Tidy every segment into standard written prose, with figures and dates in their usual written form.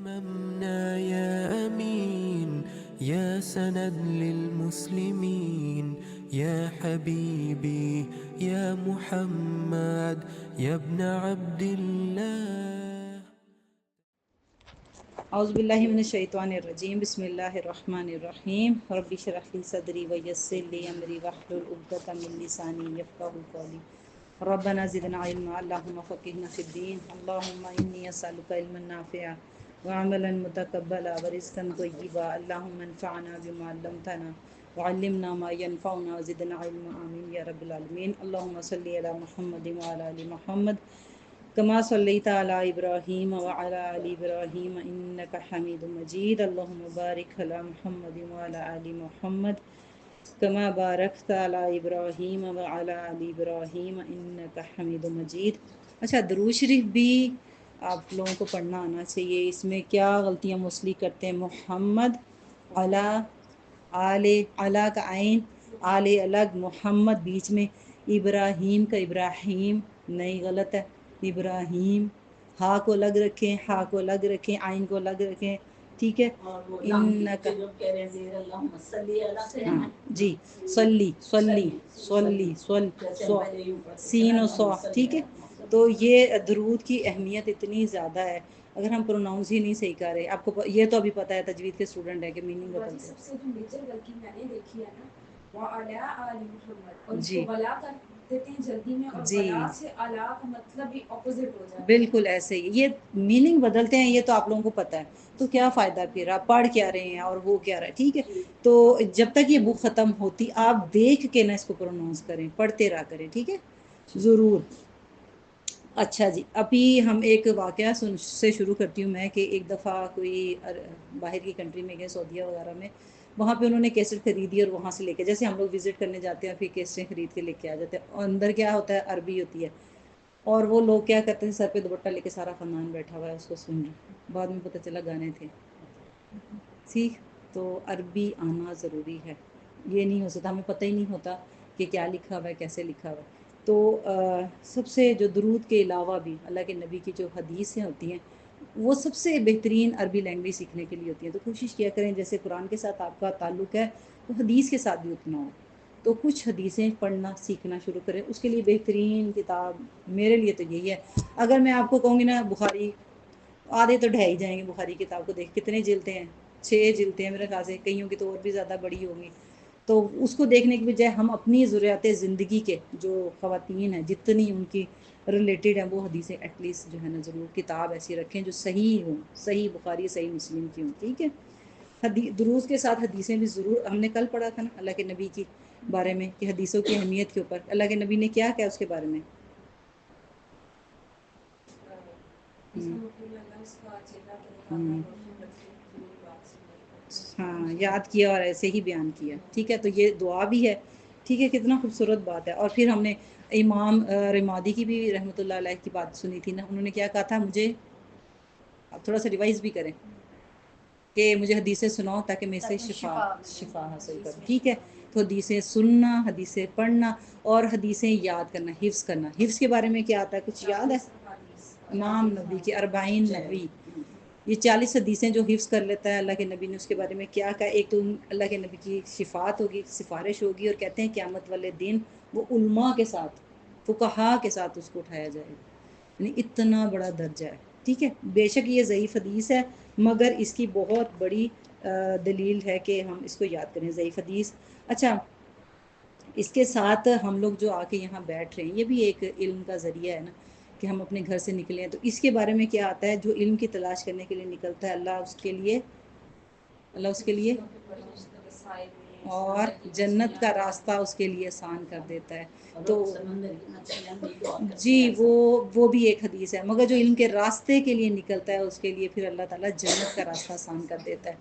أممنا يا أمين يا سند للمسلمين يا حبيبي يا محمد يا ابن عبد الله. اعوذ باللہ من الشیطان الرجیم، بسم اللہ الرحمن الرحیم، رب اشرح لی صدری ویسر لی امری واحلل عقدۃ من لسانی یفقہوا قولی، ربنا زدنا علما، اللہم فقہنا فی الدین، اللہم انی اسألک علما نافعا وعملا متقبلا ورزقا طیبا، اللہم انفعنا بما علمتنا وعلمنا ما ينفعنا وزدنا علما، آمین یا رب العالمین۔ اللہم صلی علی محمد وعلی آل محمد کما صلیت علی ابراہیم وعلی آل ابراہیم انک حمید مجید، اللہم بارک علی محمد وعلی آل محمد کما بارکت علی ابراہیم وعلی آل ابراہیم انک حمید مجید۔ اچھا، درود شریف بھی آپ لوگوں کو پڑھنا آنا چاہیے۔ اس میں کیا غلطیاں موسٹلی کرتے ہیں؟ محمد، علی، آل، علی کا عین، آل الگ، محمد بیچ میں، ابراہیم کا ابراہیم نہیں، غلط ہے، ابراہیم، ہا کو الگ رکھیں، ہا کو الگ رکھیں، عین کو الگ رکھیں، ٹھیک ہے۔ ہاں جی، صلی صلی صلی سین و صا، ٹھیک ہے۔ تو یہ درود کی اہمیت اتنی زیادہ ہے، اگر ہم پروناؤنس ہی نہیں صحیح کر رہے۔ آپ کو یہ تو ابھی پتہ ہے، تجوید کے اسٹوڈنٹ ہے کہ میننگ بدلتے ہیں۔ سب سے جو میجر غلطی میں نے دیکھی ہے نا، وَعَلَىٰ آلِ محمد، اور اس کو ولا کر دیتے ہیں جلدی میں، اور ولا سے علا کا مطلب ہی اپوزٹ ہو جاتا ہے۔ بالکل ایسے ہی، یہ میننگ بدلتے ہیں، یہ تو آپ لوگوں کو پتہ ہے، تو کیا فائدہ پھر؟ آپ پڑھ کیا رہے ہیں اور وہ کیا رہا ہے، ٹھیک ہے۔ تو جب تک یہ بک ختم ہوتی، آپ دیکھ کے نہ اس کو پروناؤنس کریں، پڑھتے رہا کریں، ٹھیک ہے، ضرور۔ اچھا جی، ابھی ہم ایک واقعہ سے شروع کرتی ہوں میں، کہ ایک دفعہ کوئی باہر کی کنٹری میں گئے، سعودیہ وغیرہ میں، وہاں پہ انہوں نے کیسٹ خریدی اور وہاں سے لے کے، جیسے ہم لوگ وزٹ کرنے جاتے ہیں پھر کیسٹیں خرید کے لے کے آ جاتے ہیں، اور اندر کیا ہوتا ہے، عربی ہوتی ہے، اور وہ لوگ کیا کرتے ہیں، سر پہ دوپٹہ لے کے سارا خاندان بیٹھا ہوا ہے، اس کو سن رہا، بعد میں پتہ چلا گانے تھے، ٹھیک۔ تو عربی آنا ضروری ہے، یہ نہیں ہو سکتا، ہمیں پتہ ہی نہیں ہوتا کہ کیا لکھا ہوا ہے، کیسے لکھا ہوا ہے۔ تو سب سے جو درود کے علاوہ بھی اللہ کے نبی کی جو حدیثیں ہوتی ہیں، وہ سب سے بہترین عربی لینگویج سیکھنے کے لیے ہوتی ہیں۔ تو کوشش کیا کریں، جیسے قرآن کے ساتھ آپ کا تعلق ہے تو حدیث کے ساتھ بھی اتنا ہو، تو کچھ حدیثیں پڑھنا سیکھنا شروع کریں۔ اس کے لیے بہترین کتاب میرے لیے تو یہی ہے۔ اگر میں آپ کو کہوں گی نا بخاری، آدھے تو ڈھہ ہی جائیں گے بخاری کتاب کو دیکھ، کتنے جلدیں ہیں، 6 جلدیں ہیں میرے خیال سے، کئیوں کی تو اور بھی زیادہ بڑی ہوگی۔ تو اس کو دیکھنے کی بجائے ہم اپنی ضروریات زندگی کے جو خواتین ہیں، جتنی ان کی ریلیٹڈ ہیں، وہ حدیثیں ایٹ لیسٹ جو ہے نا ضرور کتاب ایسی رکھیں جو صحیح ہوں، صحیح بخاری، صحیح مسلم کی ہوں، ٹھیک ہے۔ دروس کے ساتھ حدیثیں بھی ضرور، ہم نے کل پڑھا تھا نا اللہ کے نبی کی بارے میں، کہ حدیثوں کی اہمیت کے اوپر اللہ کے نبی نے کیا کہا اس کے بارے میں۔ ہاں، یاد کیا اور ایسے ہی بیان کیا، ٹھیک ہے۔ تو یہ دعا بھی ہے، ٹھیک ہے، کتنا خوبصورت بات ہے۔ اور پھر ہم نے امام رمادی کی بھی رحمۃ اللہ علیہ کی بات سنی تھی نا، انہوں نے کیا کہا تھا، مجھے اب تھوڑا سا ریوائز بھی کریں کہ مجھے حدیثیں سناؤ تاکہ میں سے شفا حاصل کروں، ٹھیک ہے۔ تو حدیثیں سننا، حدیثیں پڑھنا، اور حدیثیں یاد کرنا، حفظ کرنا۔ حفظ کے بارے میں کیا آتا ہے، کچھ یاد ہے؟ امام نبی کی 40 نبی، یہ 40 حدیثیں جو حفظ کر لیتا ہے، اللہ کے نبی نے اس کے بارے میں کیا کہا۔ ایک تو اللہ کے نبی کی شفاعت ہوگی، سفارش ہوگی، اور کہتے ہیں قیامت والے دن وہ علماء کے ساتھ، فقہاء کے ساتھ اس کو اٹھایا جائے گا، یعنی اتنا بڑا درجہ ہے، ٹھیک ہے۔ بے شک یہ ضعیف حدیث ہے، مگر اس کی بہت بڑی دلیل ہے کہ ہم اس کو یاد کریں، ضعیف حدیث۔ اچھا، اس کے ساتھ ہم لوگ جو آ کے یہاں بیٹھ رہے ہیں، یہ بھی ایک علم کا ذریعہ ہے نا، کہ ہم اپنے گھر سے نکلے ہیں۔ تو اس کے بارے میں کیا آتا ہے، جو علم کی تلاش کرنے کے لیے نکلتا ہے، اللہ اس کے لیے اور جنت کا راستہ اس کے لیے آسان کر دیتا ہے۔ تو جی، وہ بھی ایک حدیث ہے، مگر جو علم کے راستے کے لیے نکلتا ہے، اس کے لیے پھر اللہ تعالیٰ جنت کا راستہ آسان کر دیتا ہے۔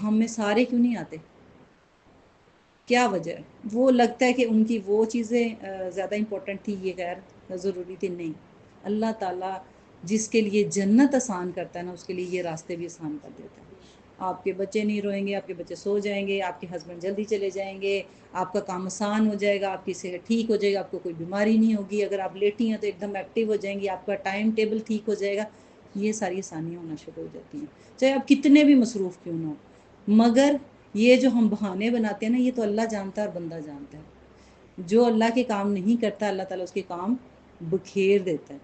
ہمیں سارے کیوں نہیں آتے؟ کیا وجہ ہے؟ وہ لگتا ہے کہ ان کی وہ چیزیں زیادہ امپورٹنٹ تھی، یہ غیر ضروری تھی، نہیں۔ اللہ تعالیٰ جس کے لیے جنت آسان کرتا ہے نا، اس کے لیے یہ راستے بھی آسان کر دیتا ہے۔ آپ کے بچے نہیں روئیں گے، آپ کے بچے سو جائیں گے، آپ کے ہسبینڈ جلدی چلے جائیں گے، آپ کا کام آسان ہو جائے گا، آپ کی صحت ٹھیک ہو جائے گا، آپ کو کوئی بیماری نہیں ہوگی، اگر آپ لیٹی ہیں تو ایک دم ایکٹیو ہو جائیں گی، آپ کا ٹائم ٹیبل ٹھیک ہو جائے گا۔ یہ ساری آسانیاں ہونا شروع ہو جاتی ہیں، چاہے آپ کتنے بھی مصروف کیوں نہ ہو۔ مگر یہ جو ہم بہانے بناتے ہیں نا، یہ تو اللہ جانتا ہے اور بندہ جانتا ہے۔ جو اللہ کے کام نہیں کرتا، اللہ تعالیٰ اس کے کام بکھیر دیتا ہے۔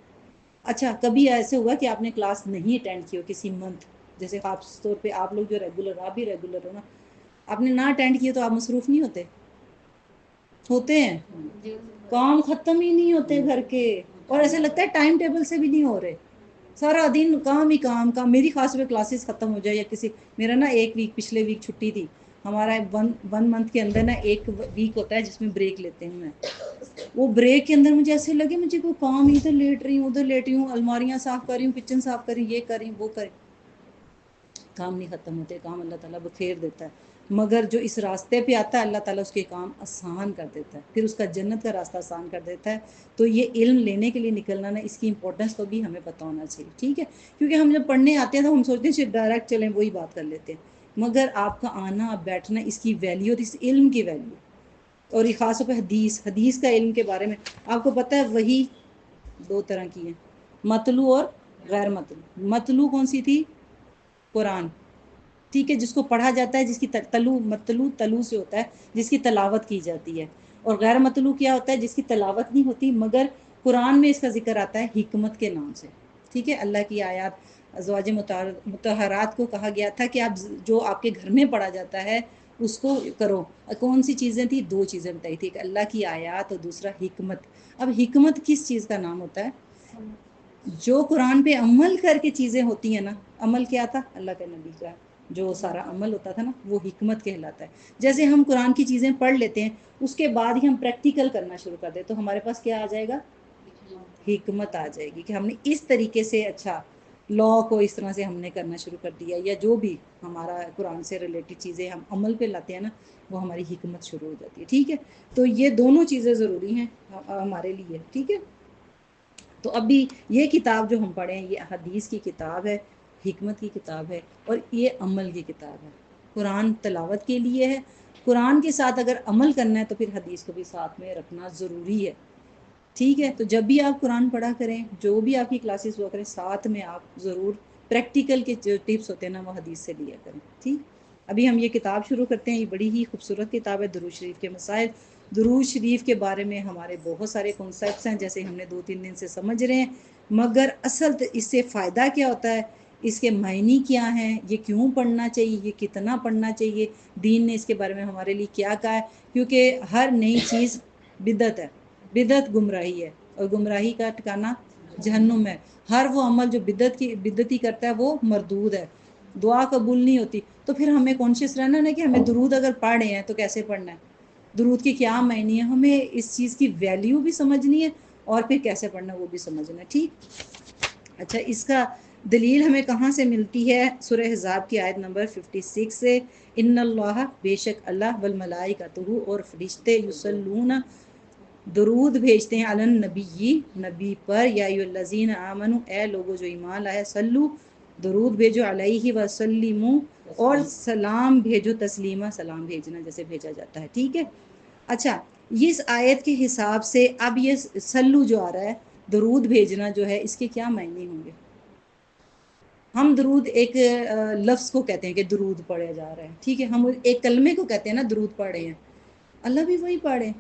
اچھا، کبھی ایسے ہوا کہ آپ نے کلاس نہیں اٹینڈ کی ہو کسی منتھ، جیسے خاص طور پہ آپ لوگ جو ریگولر، آپ بھی ریگولر ہو نا، آپ نے نہ اٹینڈ کیے تو آپ مصروف نہیں ہوتے ہیں، کام ختم ہی نہیں ہوتے گھر کے، اور ایسے لگتا ہے ٹائم ٹیبل سے بھی نہیں ہو رہے، سارا دن کام ہی کام کام۔ میری خاص طور پہ کلاسز ختم ہو جائے یا کسی، میرا نا ایک ویک پچھلے ویک چھٹی تھی ہمارا، ون منتھ کے اندر نا ایک ویک ہوتا ہے جس میں بریک لیتے ہیں میں، وہ بریک کے اندر مجھے ایسے لگے مجھے کوئی کام ہی، ادھر لیٹ رہی ہوں ادھر لیٹی ہوں، الماریاں صاف کر رہی ہوں، کچن صاف کر رہی ہوں، یہ کر رہی ہوں وہ کر رہی ہوں، کام نہیں ختم ہوتے، کام اللہ تعالیٰ بکھیر دیتا ہے۔ مگر جو اس راستے پہ آتا ہے اللہ تعالیٰ اس کے کام آسان کر دیتا ہے، پھر اس کا جنت کا راستہ آسان کر دیتا ہے۔ تو یہ علم لینے کے لیے نکلنا نا، اس کی امپورٹنس کو بھی ہمیں پتہ ہونا چاہیے، ٹھیک ہے؟ کیونکہ ہم جب پڑھنے آتے ہیں تو ہم سوچتے ہیں صرف ڈائریکٹ چلیں وہی بات کر لیتے ہیں، مگر آپ کا آنا، آپ بیٹھنا، اس کی ویلیو اور اس علم کی ویلیو، اور یہ خاص طور پہ حدیث کا علم کے بارے میں آپ کو پتہ ہے، وہی دو طرح کی ہیں، مطلوع اور غیر مطلوع۔ مطلوع کون سی تھی؟ قرآن، ٹھیک ہے، جس کو پڑھا جاتا ہے، جس کی مطلوع سے ہوتا ہے جس کی تلاوت کی جاتی ہے، اور غیر مطلوع کیا ہوتا ہے؟ جس کی تلاوت نہیں ہوتی مگر قرآن میں اس کا ذکر آتا ہے حکمت کے نام سے، ٹھیک ہے؟ اللہ کی آیات، ازواج مطہرات کو کہا گیا تھا کہ آپ جو آپ کے گھر میں پڑھا جاتا ہے اس کو کرو۔ کون سی چیزیں تھیں؟ دو چیزیں بتائی تھی، ایک اللہ کی آیات اور دوسرا حکمت۔ اب حکمت کس چیز کا نام ہوتا ہے؟ جو قرآن پہ عمل کر کے چیزیں ہوتی ہیں نا، عمل کیا تھا؟ اللہ کے نبی کا جو سارا عمل ہوتا تھا نا، وہ حکمت کہلاتا ہے۔ جیسے ہم قرآن کی چیزیں پڑھ لیتے ہیں، اس کے بعد ہی ہم پریکٹیکل کرنا شروع کر دیں تو ہمارے پاس کیا آ جائے گا؟ حکمت آ جائے گی، کہ ہم نے اس طریقے سے، اچھا لا کو اس طرح سے ہم نے کرنا شروع کر دیا، یا جو بھی ہمارا قرآن سے ریلیٹڈ چیزیں ہم عمل پہ لاتے ہیں نا، وہ ہماری حکمت شروع ہو جاتی ہے، ٹھیک ہے؟ تو یہ دونوں چیزیں ضروری ہیں ہمارے لیے، ٹھیک ہے؟ تو ابھی یہ کتاب جو ہم پڑھیں، یہ حدیث کی کتاب ہے، حکمت کی کتاب ہے، اور یہ عمل کی کتاب ہے۔ قرآن تلاوت کے لیے ہے، قرآن کے ساتھ اگر عمل کرنا ہے تو پھر حدیث کو بھی ساتھ میں رکھنا ضروری ہے، ٹھیک ہے؟ تو جب بھی آپ قرآن پڑھا کریں، جو بھی آپ کی کلاسز ہوا کریں، ساتھ میں آپ ضرور پریکٹیکل کے جو ٹپس ہوتے ہیں نا، وہ حدیث سے لیا کریں، ٹھیک؟ ابھی ہم یہ کتاب شروع کرتے ہیں، یہ بڑی ہی خوبصورت کتاب ہے، درود شریف کے مسائل۔ درود شریف کے بارے میں ہمارے بہت سارے کنسیپٹس ہیں، جیسے ہم نے 2-3 دن سے سمجھ رہے ہیں، مگر اصل اس سے فائدہ کیا ہوتا ہے، اس کے معنی کیا ہیں، یہ کیوں پڑھنا چاہیے، یہ کتنا پڑھنا چاہیے، دین نے اس کے بارے میں ہمارے لیے کیا کہا ہے؟ کیونکہ ہر نئی چیز بدعت ہے، بدعت گمراہی ہے، اور گمراہی کا ٹھکانہ جہنم ہے۔ ہر وہ عمل جو بدعتی کرتا ہے وہ مردود ہے، دعا قبول نہیں ہوتی۔ تو پھر ہمیں کانشیس رہنا نا کہ ہمیں درود اگر پڑھ رہے ہیں تو کیسے پڑھنا ہے، درود کی کیا معنی ہے، ہمیں اس چیز کی ویلیو بھی سمجھنی ہے اور پھر کیسے پڑھنا ہے وہ بھی سمجھنا ہے، ٹھیک؟ اچھا، اس کا دلیل ہمیں کہاں سے ملتی ہے؟ سورہ احزاب کی آیت نمبر 56 سے، ان اللہ، بے شک اللہ، والملائکۃ، اور فرشتے، یصلون، درود بھیجتے ہیں، علی النبی، نبی پر، یا ایھا الذین آمنوا، اے لوگو جو ایمان لائے، صلو، درود بھیجو، علیہ وسلموا، اور سلام بھیجو، تسلیمہ، سلام بھیجنا جیسے بھیجا جاتا ہے، ٹھیک ہے؟ اچھا، اس آیت کے حساب سے اب یہ سلو جو آ رہا ہے، درود بھیجنا جو ہے، اس کے کیا معنی ہوں گے؟ ہم درود ایک لفظ کو کہتے ہیں کہ درود پڑھا جا رہا ہے، ٹھیک ہے؟ ہم ایک کلمے کو کہتے ہیں نا درود پڑھ رہے ہیں، اللہ بھی وہی پڑھے،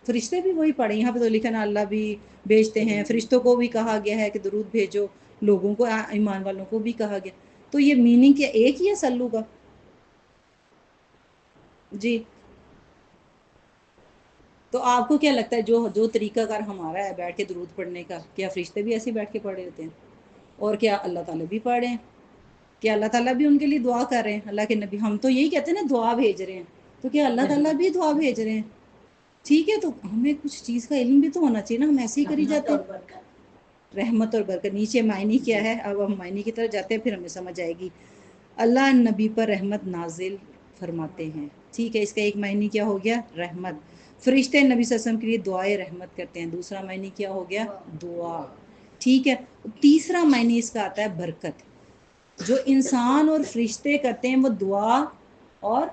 فرشتے بھی وہی پڑھے، یہاں پہ تو لکھا نا اللہ بھی بھیجتے ہیں، فرشتوں کو بھی کہا گیا ہے کہ درود بھیجو، لوگوں کو، ایمان والوں کو بھی کہا گیا، تو یہ میننگ کیا ایک ہی ہے سلو کا؟ جی، تو آپ کو کیا لگتا ہے جو طریقہ کار ہمارا ہے بیٹھ کے درود پڑھنے کا، کیا فرشتے بھی ایسے بیٹھ کے پڑھ رہے ہوتے ہیں؟ اور کیا اللہ تعالیٰ بھی پڑھ رہے ہیں؟ کیا اللہ تعالیٰ بھی ان کے لیے دعا کر رہے ہیں؟ اللہ کے نبی، ہم تو یہی کہتے ہیں نا دعا بھیج رہے ہیں، تو کیا اللہ تعالیٰ بھی دعا بھیج رہے ہیں؟ ٹھیک ہے، تو ہمیں کچھ چیز کا علم بھی تو ہونا چاہیے نا، ہم ایسے ہی کری جاتے ہیں۔ رحمت اور برکت، نیچے معنی کیا ہے، اب ہم معنی کی طرف جاتے ہیں پھر ہمیں سمجھ آئے گی۔ اللہ نبی پر رحمت نازل فرماتے ہیں، ٹھیک ہے؟ اس کا ایک معنی کیا ہو گیا؟ رحمت۔ فرشتے نبی صلی اللہ علیہ وسلم کے لیے دعائے رحمت کرتے ہیں، دوسرا معنی کیا ہو گیا؟ دعا، ٹھیک ہے؟ تیسرا معنی اس کا آتا ہے برکت۔ جو انسان اور فرشتے کرتے ہیں وہ دعا اور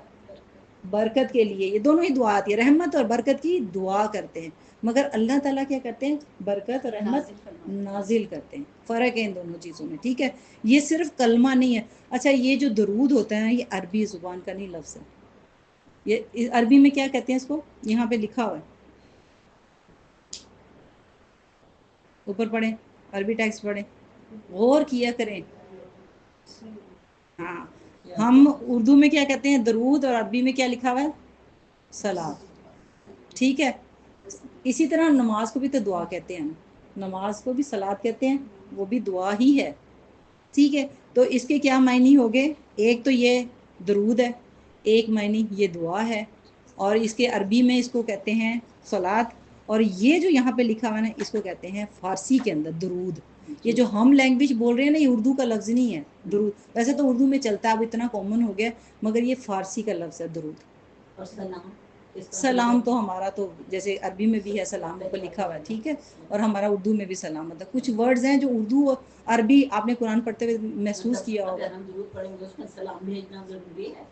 برکت کے لیے، یہ دونوں ہی دعا آتی ہے، رحمت اور برکت کی دعا کرتے ہیں، مگر اللہ تعالیٰ کیا کرتے ہیں؟ برکت اور رحمت نازل کرتے ہیں، فرق ہے ان دونوں چیزوں میں، ٹھیک ہے؟ یہ صرف کلمہ نہیں ہے۔ اچھا یہ جو درود ہوتا ہے یہ عربی زبان کا نہیں لفظ ہے، یہ عربی میں کیا کہتے ہیں اس کو؟ یہاں پہ لکھا ہوا ہے، اوپر پڑھیں، عربی ٹیکسٹ پڑھیں، غور کیا کریں۔ ہاں ہم اردو میں کیا کہتے ہیں؟ درود، اور عربی میں کیا لکھا ہوا ہے؟ سلام، ٹھیک ہے؟ اسی طرح نماز کو بھی تو دعا کہتے ہیں، نماز کو بھی صلات کہتے ہیں، وہ بھی دعا ہی ہے، ٹھیک ہے؟ تو اس کے کیا معنی ہو گئے؟ ایک تو یہ درود ہے، ایک معنی یہ دعا ہے، اور اس کے عربی میں اس کو کہتے ہیں صلات، اور یہ جو یہاں پہ لکھا ہوا ہے نا اس کو کہتے ہیں فارسی کے اندر درود۔ یہ جو ہم لینگویج بول رہے ہیں نا یہ اردو کا لفظ نہیں ہے درود، ویسے تو اردو میں چلتا ہے اب اتنا کامن ہو گیا، مگر یہ فارسی کا لفظ ہے درود۔ اور سلام تو ہمارا تو جیسے عربی میں بھی ہے سلام اوپر لکھا ہوا ہے، ٹھیک ہے؟ اور ہمارا اردو میں بھی سلام ہوتا ہے۔ کچھ ورڈز ہیں جو اردو اور عربی آپ نے قرآن پڑھتے ہوئے محسوس کیا ہوگا۔ اگر ہم درود پڑھیں گے اس میں سلام بھیجنا ضروری ہے،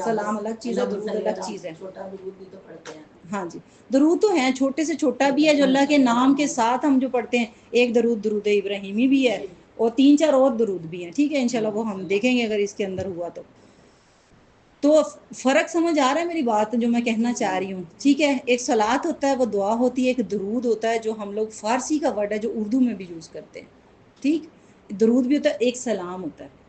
سلام الگ چیز ہے، درود الگ چیز ہے۔ چھوٹا درود بھی تو پڑھتے ہیں، ہاں جی درود تو ہیں، چھوٹے سے چھوٹا بھی ہے جو اللہ کے نام کے ساتھ ہم جو پڑھتے ہیں، ایک درود ابراہیمی بھی ہے، اور 3-4 اور درود بھی ہیں، ٹھیک ہے؟ انشاءاللہ وہ ہم دیکھیں گے اگر اس کے اندر ہوا تو فرق سمجھ آ رہا ہے میری بات جو میں کہنا چاہ رہی ہوں، ٹھیک ہے؟ ایک صلات ہوتا ہے وہ دعا ہوتی ہے، ایک درود ہوتا ہے جو ہم لوگ فارسی کا ورڈ ہے جو اردو میں بھی یوز کرتے ہیں، ٹھیک؟ درود بھی ہوتا ہے، ایک سلام ہوتا ہے۔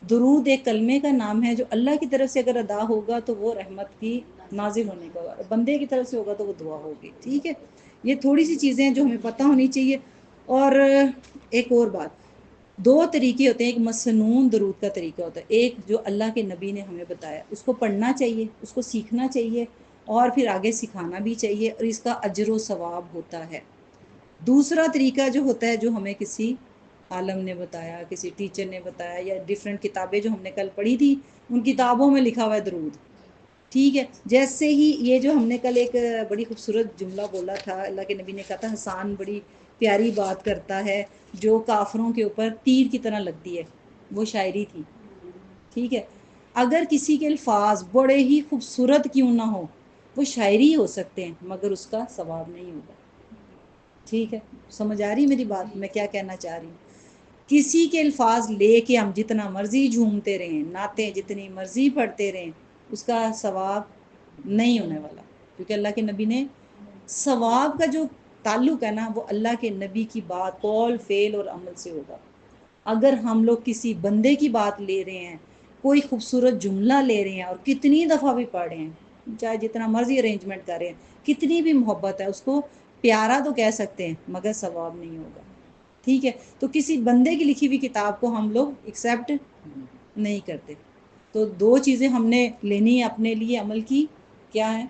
درود ایک کلمے کا نام ہے جو اللہ کی طرف سے اگر ادا ہوگا تو وہ رحمت کی نازل ہونے کا ہوگا، بندے کی طرف سے ہوگا تو وہ دعا ہوگی، ٹھیک ہے؟ یہ تھوڑی سی چیزیں ہیں جو ہمیں پتہ ہونی چاہیے۔ اور ایک اور بات، 2 طریقے ہوتے ہیں، ایک مسنون درود کا طریقہ ہوتا ہے، ایک جو اللہ کے نبی نے ہمیں بتایا، اس کو پڑھنا چاہیے، اس کو سیکھنا چاہیے، اور پھر آگے سکھانا بھی چاہیے، اور اس کا اجر و ثواب ہوتا ہے۔ دوسرا طریقہ جو ہوتا ہے جو ہمیں کسی عالم نے بتایا، کسی ٹیچر نے بتایا، یا ڈیفرنٹ کتابیں جو ہم نے کل پڑھی تھی ان کتابوں میں لکھا ہوا ہے درود، ٹھیک ہے؟ جیسے ہی یہ جو ہم نے کل ایک بڑی خوبصورت جملہ بولا تھا، اللہ کے نبی نے کہا تھا حسان بڑی پیاری بات کرتا ہے جو کافروں کے اوپر تیر کی طرح لگتی ہے، وہ شاعری تھی، ٹھیک ہے؟ اگر کسی کے الفاظ بڑے ہی خوبصورت کیوں نہ ہو، وہ شاعری ہو سکتے ہیں مگر اس کا ثواب نہیں ہوگا، ٹھیک ہے؟ سمجھ آ رہی میری بات میں کیا کہنا چاہ رہی ہوں؟ کسی کے الفاظ لے کے ہم جتنا مرضی جھومتے رہیں، نعتیں جتنی مرضی پڑھتے رہیں، اس کا ثواب نہیں ہونے والا، کیونکہ اللہ کے نبی نے ثواب کا جو تعلق ہے نا وہ اللہ کے نبی کی بات، قول، فعل اور عمل سے ہوگا۔ اگر ہم لوگ کسی بندے کی بات لے رہے ہیں، کوئی خوبصورت جملہ لے رہے ہیں اور کتنی دفعہ بھی پڑھ رہے ہیں، چاہے جتنا مرضی ارینجمنٹ کر رہے ہیں، کتنی بھی محبت ہے، اس کو پیارا تو کہہ سکتے ہیں مگر ثواب نہیں ہوگا، ٹھیک ہے؟ تو کسی بندے کی لکھی ہوئی کتاب کو ہم لوگ ایکسیپٹ نہیں کرتے۔ تو 2 چیزیں ہم نے لینی ہے اپنے لیے عمل کی، کیا ہے؟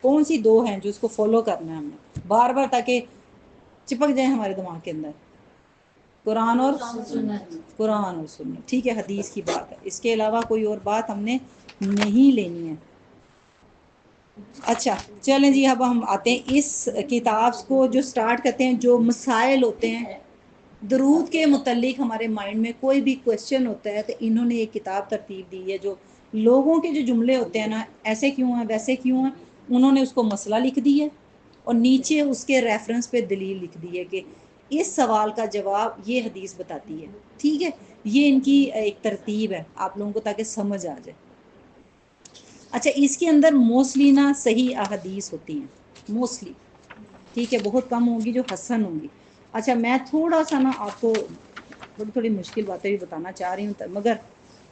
کون سی 2 ہیں جو اس کو فالو کرنا ہے ہم نے بار بار تاکہ چپک جائیں ہمارے دماغ کے اندر؟ قرآن اور سنت، ٹھیک ہے؟ حدیث کی بات ہے، اس کے علاوہ کوئی اور بات ہم نے نہیں لینی ہے۔ اچھا چلیں جی، اب ہم آتے ہیں اس کتاب کو جو سٹارٹ کرتے ہیں، جو مسائل ہوتے ہیں درود کے متعلق ہمارے مائنڈ میں کوئی بھی کویسچن ہوتا ہے تو انہوں نے ایک کتاب ترتیب دی ہے، جو لوگوں کے جو جملے ہوتے ہیں نا ایسے کیوں ہیں ویسے کیوں ہیں، انہوں نے اس کو مسئلہ لکھ دی ہے، اور نیچے اس کے ریفرنس پہ دلیل لکھ دی ہے کہ اس سوال کا جواب یہ حدیث بتاتی ہے، ٹھیک ہے؟ یہ ان کی ایک ترتیب ہے آپ لوگوں کو تاکہ سمجھ آ جائے۔ اچھا اس کے اندر موسٹلی نا صحیح احادیث ہوتی ہیں موسٹلی، ٹھیک ہے؟ بہت کم ہوں گی جو حسن ہوں گی۔ اچھا میں تھوڑا سا نا آپ کو تھوڑی مشکل باتیں بھی بتانا چاہ رہی ہوں، مگر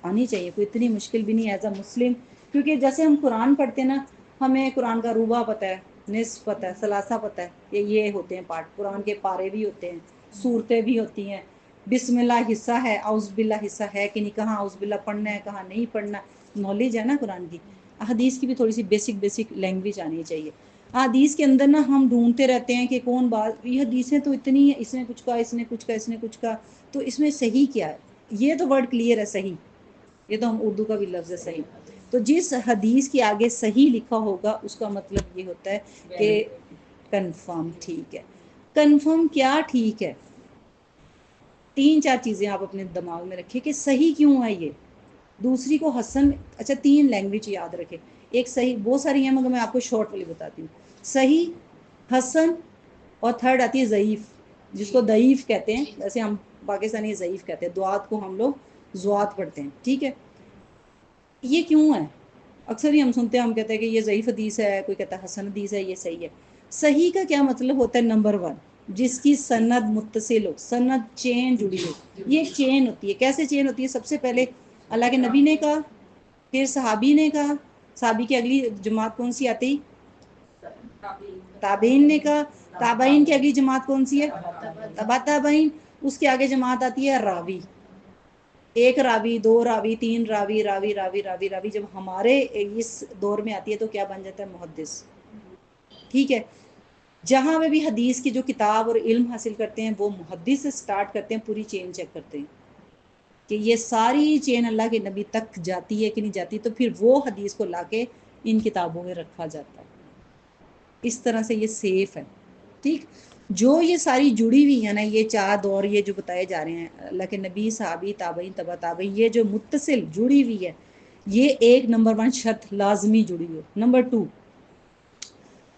آنی چاہیے، کوئی اتنی مشکل بھی نہیں ایز اے مسلم، کیونکہ جیسے ہم قرآن پڑھتے ہیں نا ہمیں قرآن کا ربع پتہ ہے، نصف پتہ ہے، ثلاثہ پتہ ہے، یہ ہوتے ہیں پارٹ، قرآن کے پارے بھی ہوتے ہیں، صورتیں بھی ہوتی ہیں، بسم اللہ حصہ ہے، اعوذ باللہ حصہ ہے کہ نہیں، کہاں اعوذ باللہ پڑھنا ہے کہاں نہیں پڑھنا، نالج ہے نا قرآن کی۔ حدیث کی بھی تھوڑی سی بیسک لینگویج آنی چاہیے۔ حدیث کے اندر نا ہم ڈھونڈتے رہتے ہیں کہ کون بات، یہ حدیثیں تو اتنی ہیں، اس نے کچھ کہا، اس نے کچھ کہا، اس نے کچھ کہا، تو اس میں صحیح کیا ہے؟ یہ تو ورڈ کلیئر ہے صحیح، یہ تو ہم اردو کا بھی لفظ ہے صحیح، تو جس حدیث کے آگے صحیح لکھا ہوگا اس کا مطلب یہ ہوتا ہے کہ کنفرم ٹھیک ہے۔ کنفرم کیا ٹھیک ہے؟ 3-4 چیزیں آپ اپنے دماغ میں رکھیں کہ صحیح کیوں ہے یہ، دوسری کو حسن. اچھا 3 لینگویج یاد رکھے, ایک صحیح, بہت ساری ہیں مگر میں آپ کو شارٹ والی بتاتی ہوں. صحیح, حسن, اور تھرڈ آتی ہے ضعیف, جس کو ضعیف کہتے ہیں. ویسے ہم پاکستانی ضعیف کہتے ہیں, دعات کو ہم لوگ زوات پڑھتے ہیں, ٹھیک ہے. یہ کیوں ہے؟ اکثر ہی ہم سنتے ہیں, ہم کہتے ہیں کہ یہ ضعیف حدیث ہے, کوئی کہتا ہے حسن حدیث ہے, یہ صحیح ہے. صحیح کا کیا مطلب ہوتا ہے؟ نمبر 1, جس کی سند متصل ہو, سند چین جڑی ہو. یہ ایک چین ہوتی ہے. کیسے چین ہوتی ہے؟ سب سے پہلے اللہ کے نبی نے کہا, پھر صحابی نے کہا, صحابی کی اگلی جماعت کون سی آتی؟ تابعین نے کہا, تابعین کی اگلی جماعت کون سی ہے؟ تبع تابعین. اس کے آگے جماعت آتی ہے راوی. ایک راوی, 2 راوی, 3 راوی, راوی راوی راوی راوی. جب ہمارے اس دور میں آتی ہے تو کیا بن جاتا ہے؟ محدث. ٹھیک ہے. جہاں پہ بھی حدیث کی جو کتاب اور علم حاصل کرتے ہیں وہ محدث سے سٹارٹ کرتے ہیں, پوری چین چیک کرتے ہیں کہ یہ ساری چین اللہ کے نبی تک جاتی ہے کہ نہیں جاتی, تو پھر وہ حدیث کو لا کے ان کتابوں میں رکھا جاتا ہے. اس طرح سے یہ سیف ہے. ٹھیک. جو یہ ساری جڑی ہوئی ہیں نا, یہ 4 دور یہ جو بتائے جا رہے ہیں, اللہ کے نبی, صحابی, تابعین, تبع تابعین, یہ جو متصل جڑی ہوئی ہے, یہ ایک نمبر 1 شرط لازمی جڑی ہوئی. نمبر 2,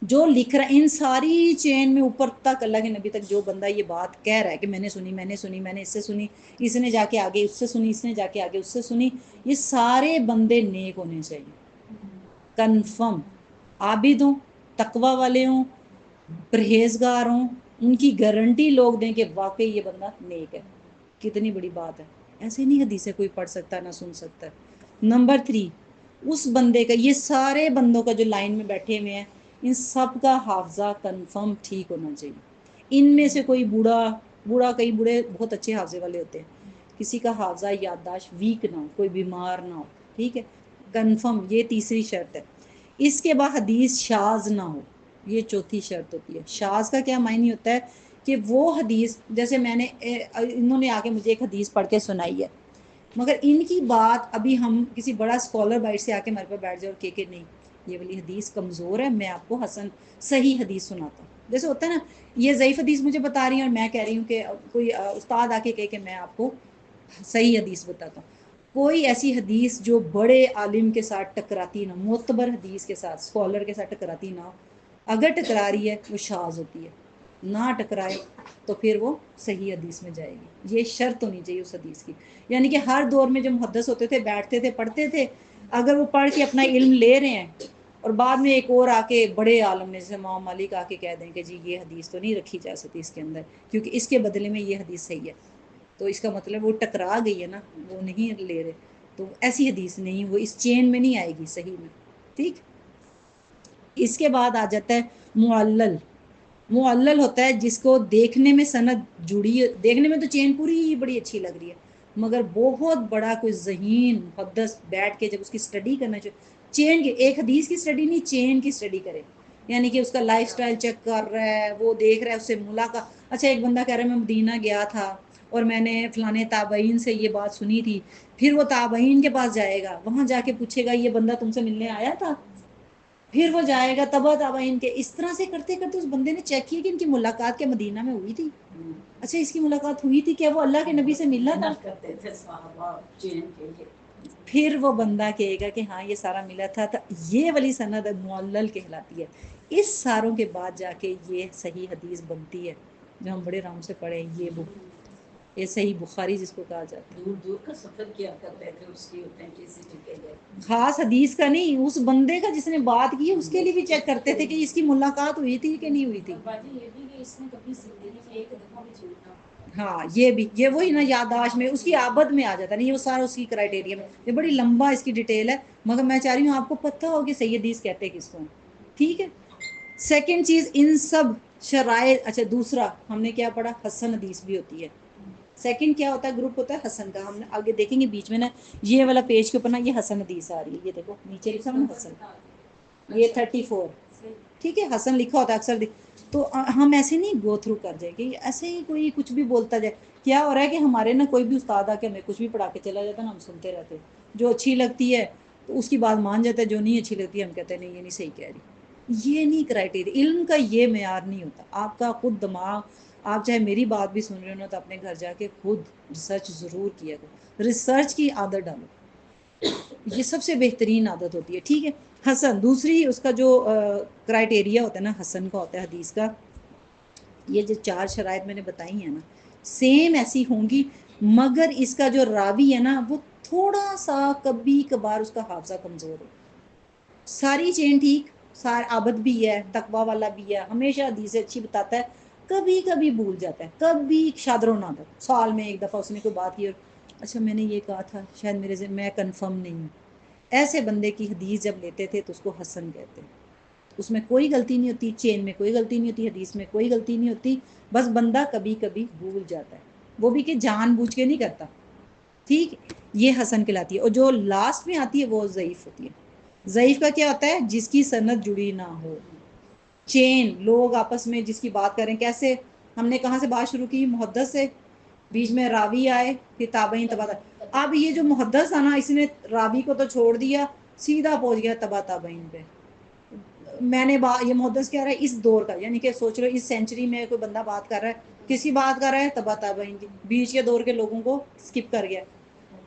جو لکھ رہا ہے ان ساری چین میں اوپر تک, اللہ کے نبی تک جو بندہ یہ بات کہہ رہا ہے کہ میں نے سنی, میں نے سنی, میں نے اس سے سنی, اس نے جا کے آگے اس سے سنی, اس نے جا کے آگے اس سے سنی, یہ سارے بندے نیک ہونے چاہیے, کنفرم, عابد ہوں, تقوی والے ہوں, پرہیزگار ہوں, ان کی گارنٹی لوگ دیں کہ واقعی یہ بندہ نیک ہے. کتنی بڑی بات ہے. ایسے نہیں حدیثیں کوئی پڑھ سکتا نہ سن سکتا ہے. نمبر 3, اس بندے کا, یہ سارے بندوں کا جو لائن میں بیٹھے ہوئے ہیں, ان سب کا حافظہ کنفرم ٹھیک ہونا چاہیے. ان میں سے کوئی بوڑھا, کئی بوڑھے بہت اچھے حافظے والے ہوتے ہیں, کسی کا حافظہ یادداشت ویک نہ ہو, کوئی بیمار نہ ہو. ٹھیک ہے, کنفرم. یہ تیسری شرط ہے. اس کے بعد حدیث شاذ نہ ہو, یہ چوتھی شرط ہوتی ہے. شاذ کا کیا معنی ہوتا ہے؟ کہ وہ حدیث, جیسے میں نے, انہوں نے آگے مجھے ایک حدیث پڑھ کے سنائی ہے, مگر ان کی بات ابھی ہم کسی بڑا اسکالر بائٹ سے آ کے ہمارے پاس بیٹھ جائے اور کہ نہیں یہ والی حدیث کمزور ہے, میں آپ کو حسن صحیح حدیث سناتا ہوں. جیسے ہوتا ہے نا, یہ ضعیف حدیث مجھے بتا رہی ہیں اور میں کہہ رہی ہوں کہ کوئی استاد آ کے کہے کہ میں آپ کو صحیح حدیث بتاتا ہوں. کوئی ایسی حدیث جو بڑے عالم کے ساتھ ٹکراتی نہ, معتبر حدیث کے ساتھ, اسکالر کے ساتھ ٹکراتی نہ ہو. اگر ٹکرا رہی ہے وہ شاذ ہوتی ہے, نہ ٹکرائے تو پھر وہ صحیح حدیث میں جائے گی. یہ شرط ہونی چاہیے اس حدیث کی. یعنی کہ ہر دور میں جو محدث ہوتے تھے, بیٹھتے تھے, پڑھتے تھے, اگر وہ پڑھ کے اپنا علم لے رہے ہیں اور بعد میں ایک اور آ کے بڑے عالم نے, جیسے امام مالک آ کے کہہ دیں کہ جی یہ حدیث تو نہیں رکھی جا سکتی اس کے اندر, کیونکہ اس کے بدلے میں یہ حدیث صحیح ہے, تو اس کا مطلب وہ ٹکرا گئی ہے نا, وہ نہیں لے رہے, تو ایسی حدیث نہیں, وہ اس چین میں نہیں آئے گی صحیح میں. ٹھیک. اس کے بعد آ جاتا ہے معلل. معلل ہوتا ہے جس کو دیکھنے میں سند جڑی, دیکھنے میں تو چین پوری بڑی اچھی لگ رہی ہے, مگر بہت بڑا کوئی ذہین محدث بیٹھ کے جب اس کی سٹڈی کرنا چاہیے, چین کی, ایک حدیث کی سٹڈی نہیں, چین کی سٹڈی کرے. یعنی کہ اس کا لائف سٹائل چیک کر رہا ہے, وہ دیکھ رہا ہے, اس سے ملاقات. اچھا ایک بندہ کہہ رہا ہے میں مدینہ گیا تھا اور میں نے فلانے تابعین سے یہ بات سنی تھی, پھر وہ تابعین کے پاس جائے گا, وہاں جا کے پوچھے گا یہ بندہ تم سے ملنے آیا تھا, پھر وہ جائے گا تبع تابعین کے. اس طرح سے کرتے کرتے اس بندے نے چیک کیا کہ ان کی ملاقات کیا مدینہ میں ہوئی تھی. اچھا اس کی ملاقات ہوئی تھی, کیا وہ اللہ کے نبی سے ملنا تھا؟ کرتے تھے صحابہ چین کے لیے. پھر وہ بندہ کہے گا کہ ہاں یہ سارا ملا تھا, تو یہ والی سند معلل کہلاتی ہے. اس ساروں کے بعد جا کے یہ صحیح حدیث بنتی ہے, جو ہم بڑے آرام سے پڑھیں. یہ صحیح بخاری جس کو کہا جاتا ہے. دور دور کا سفر کیا کرتے تھے اس کی اوتھینٹسٹی کے لیے, خاص حدیث کا نہیں, اس بندے کا جس نے بات کی اس کے لیے بھی چیک کرتے تھے کہ اس کی ملاقات ہوئی تھی کہ نہیں ہوئی تھی. یہ بھی کہ اس نے کبھی زندگی میں ایک دفعہ بھی جھوٹا, ہاں یہ بھی, یہ وہی نا یادداشت میں اس کی عابد میں آ جاتا ہے. نہیں وہ سارا اس کی کرائٹیریا میں, یہ بڑی لمبا اس کی ڈیٹیل ہے, مگر میں چاہ رہی ہوں آپ کو پتہ ہو کہ صحیح حدیث کہتے کس کو. ٹھیک ہے. سیکنڈ چیز, ان سب شرائط. اچھا دوسرا ہم نے کیا پڑھا؟ حسن حدیث بھی ہوتی ہے. سیکنڈ کیا ہوتا ہے؟ گروپ ہوتا ہے حسن کا. ہم آگے دیکھیں گے بیچ میں نا, یہ والا پیج کے اوپر نا یہ حسن حدیث آ رہی ہے, یہ دیکھو نیچے لکھا ہوا نا حسن, یہ 34. ٹھیک ہے, حسن لکھا ہوتا ہے اکثر. تو ہم ایسے نہیں گو تھرو کر جائے کہ ایسے ہی کوئی کچھ بھی بولتا جائے. کیا ہو رہا ہے کہ ہمارے نا کوئی بھی استاد آ کے ہمیں کچھ بھی پڑھا کے چلا جاتا ہے نا, ہم سنتے رہتے, جو اچھی لگتی ہے تو اس کی بات مان جاتا ہے, جو نہیں اچھی لگتی ہے ہم کہتے ہیں نہیں یہ نہیں صحیح کہہ رہی. یہ نہیں کرائٹیریا, علم کا یہ معیار نہیں ہوتا. آپ کا خود دماغ, آپ چاہے میری بات بھی سن رہے ہو نا, تو اپنے گھر جا کے خود ریسرچ ضرور کیا کرو, ریسرچ کی عادت ڈالو. یہ سب سے بہترین عادت ہوتی ہے. ٹھیک ہے. حسن دوسری اس کا جو کرائٹیریا ہوتا ہے نا حسن کا ہوتا ہے حدیث کا, یہ جو 4 شرائط میں نے بتائی ہیں نا سیم ایسی ہوں گی, مگر اس کا جو راوی ہے نا وہ تھوڑا سا کبھی کبھار اس کا حافظہ کمزور ہو. ساری چین ٹھیک, عابد بھی ہے, تقوی والا بھی ہے, ہمیشہ حدیث اچھی بتاتا ہے, کبھی کبھی بھول جاتا ہے, کبھی شادر و نادر, سال میں ایک دفعہ اس نے کوئی بات کی اور اچھا میں نے یہ کہا تھا شاید میرے سے میں کنفرم نہیں ہوں. ایسے بندے کی حدیث جب لیتے تھے تو اس کو حسن کہتے ہیں. اس میں کوئی غلطی نہیں ہوتی, چین میں کوئی غلطی نہیں ہوتی, حدیث میں کوئی غلطی نہیں ہوتی, بس بندہ کبھی کبھی بھول جاتا ہے, وہ بھی کہ جان بوجھ کے نہیں کرتا. ٹھیک, یہ حسن کہلاتی ہے. اور جو لاسٹ میں آتی ہے وہ ضعیف ہوتی ہے. ضعیف کا کیا ہوتا ہے؟ جس کی سند جڑی نہ ہو, چین, لوگ آپس میں جس کی بات کریں. کیسے ہم نے کہاں سے بات شروع کی؟ محدث سے, بیچ میں راوی آئے, پھر تابعین, تبع. اب یہ جو محدث تھا نا اس نے راوی کو تو چھوڑ دیا, سیدھا پہنچ گیا تبع تابعین پہ. میں نے یہ محدث کیا رہا ہے اس دور کا, یعنی کہ سوچ لو اس سینچری میں کوئی بندہ بات کر رہا ہے, کسی بات کر رہا ہے تبع تابعین کی, بیچ کے دور کے لوگوں کو اسکپ کر گیا,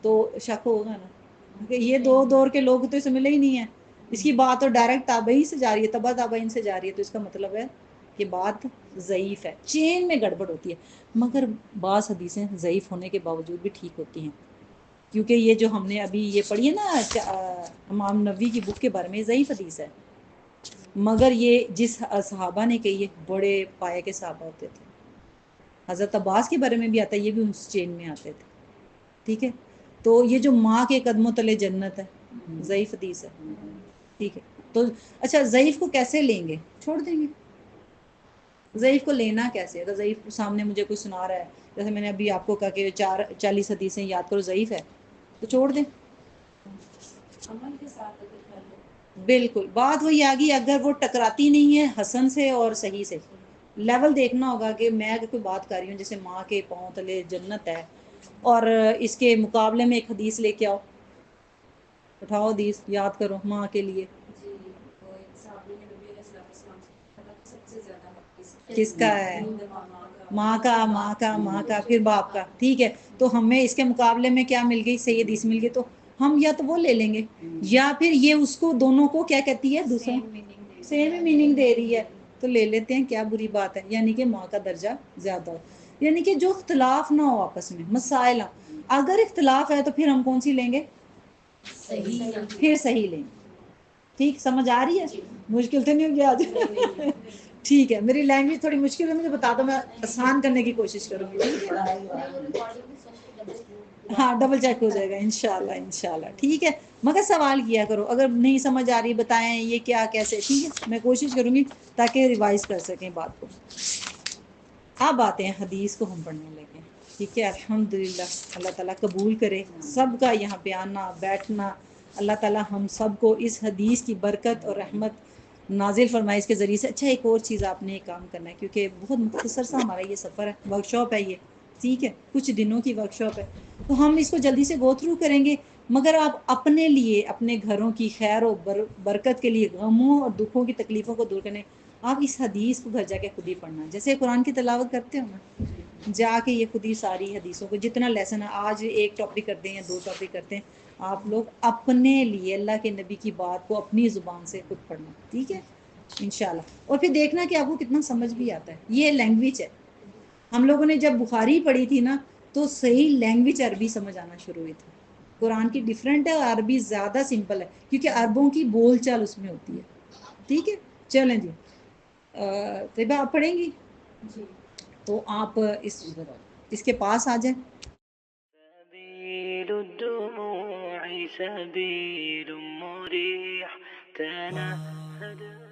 تو شک ہوگا نا کہ یہ دو دور کے لوگ تو اسے ملے ہی نہیں ہے. اس کی بات تو ڈائریکٹ تابعین سے جا رہی ہے, تبع تابعین سے جا رہی ہے, تو اس کا مطلب ہے کہ بات ضعیف ہے, چین میں گڑبڑ ہوتی ہے. مگر بعض حدیثیں ضعیف ہونے کے باوجود بھی ٹھیک ہوتی ہیں, کیونکہ یہ جو ہم نے ابھی یہ پڑھی ہے نا امام نووی کی بک کے بارے میں, ضعیف حدیث ہے, مگر یہ جس صحابہ نے کہی ہے بڑے پائے کے صحابہ ہوتے تھے. حضرت عباس کے بارے میں بھی آتا ہے, یہ بھی اس چین میں آتے تھے. ٹھیک ہے. تو یہ جو ماں کے قدموں تلے جنت ہے, ضعیف حدیث ہے. ٹھیک ہے. تو اچھا ضعیف کو کیسے لیں گے؟ چھوڑ دیں گے. ضعیف کو لینا کیسے؟ اگر ضعیف سامنے مجھے کوئی سنا رہا ہے, جیسے میں نے ابھی آپ کو کہا کہ 40 حدیثیں یاد کرو, ضعیف ہے تو چھوڑ دیں. عمل کے ساتھ بالکل بات وہی آ گئی, اگر وہ ٹکراتی نہیں ہے حسن سے اور صحیح سے. لیول دیکھنا ہوگا کہ میں اگر کوئی بات کر رہی ہوں جیسے ماں کے پاؤں تلے جنت ہے, اور اس کے مقابلے میں ایک حدیث لے کے آؤ, اٹھاؤ حدیث, یاد کرو ماں کے لیے. کس کا ہے؟ ماں کا, ماں کا, ماں کا, پھر باپ کا. ٹھیک ہے. تو ہمیں اس کے مقابلے میں کیا مل گئی؟ صحیح حدیث مل گئی, تو ہم یا تو وہ لے لیں گے, یا پھر یہ اس کو دونوں کو کیا کہتی ہے, دوسروں سیم ہی میننگ دے رہی ہے, تو لے لیتے ہیں, کیا بری بات ہے. یعنی کہ ماں کا درجہ زیادہ ہو, یعنی کہ جو اختلاف نہ ہو آپس میں, مسائل. اگر اختلاف ہے تو پھر ہم کون سی لیں گے؟ صحیح. پھر صحیح لیں گے. ٹھیک, سمجھ آ رہی ہے؟ مشکل تو نہیں ہوگی آج؟ ٹھیک ہے. میری لینگویج تھوڑی مشکل ہے, مجھے بتا دو, میں آسان کرنے کی کوشش کروں گی. ہاں ڈبل چیک ہو جائے گا انشاءاللہ, انشاءاللہ. ٹھیک ہے. مگر سوال کیا کرو, اگر نہیں سمجھ آ رہی بتائیں یہ کیا کیسے. ٹھیک ہے, میں کوشش کروں گی تاکہ ریوائز کر سکیں بات کو. اب آتے ہیں حدیث کو ہم پڑھنے لگے. ٹھیک ہے. الحمدللہ, اللہ تعالیٰ قبول کرے سب کا یہاں پہ آنا بیٹھنا. اللہ تعالیٰ ہم سب کو اس حدیث کی برکت اور رحمت نازل فرمائے اس کے ذریعے سے. اچھا ایک اور چیز آپ نے ایک کام کرنا ہے, کیونکہ بہت مختصر سا ہمارا یہ سفر ہے, ورک شاپ ہے یہ. ٹھیک ہے, کچھ دنوں کی ورک شاپ ہے, تو ہم اس کو جلدی سے گو تھرو کریں گے. مگر آپ اپنے لیے, اپنے گھروں کی خیر و برکت کے لیے, غموں اور دکھوں کی تکلیفوں کو دور کرنے, آپ اس حدیث کو گھر جا کے خود ہی پڑھنا. جیسے قرآن کی تلاوت کرتے ہو نا, جا کے یہ خود ہی ساری حدیثوں کو جتنا لیسن ہے, آج ایک ٹاپک کرتے ہیں یا 2 ٹاپک کرتے ہیں, آپ لوگ اپنے لیے اللہ کے نبی کی بات کو اپنی زبان سے خود پڑھنا. ٹھیک ہے انشاءاللہ. اور پھر دیکھنا کہ آپ کو کتنا سمجھ بھی آتا ہے. یہ لینگویج ہے. ہم لوگوں نے جب بخاری پڑھی تھی نا تو صحیح لینگویج عربی سمجھ آنا شروع ہوئی تھی. قرآن کی ڈیفرنٹ ہے اور عربی زیادہ سمپل ہے, کیونکہ عربوں کی بول چال اس میں ہوتی ہے. ٹھیک ہے, چلیں جی. طیبہ آپ پڑھیں گی؟ تو آپ اس کے پاس آ جائیں. سبيل الدموع سبيل مريح تنهد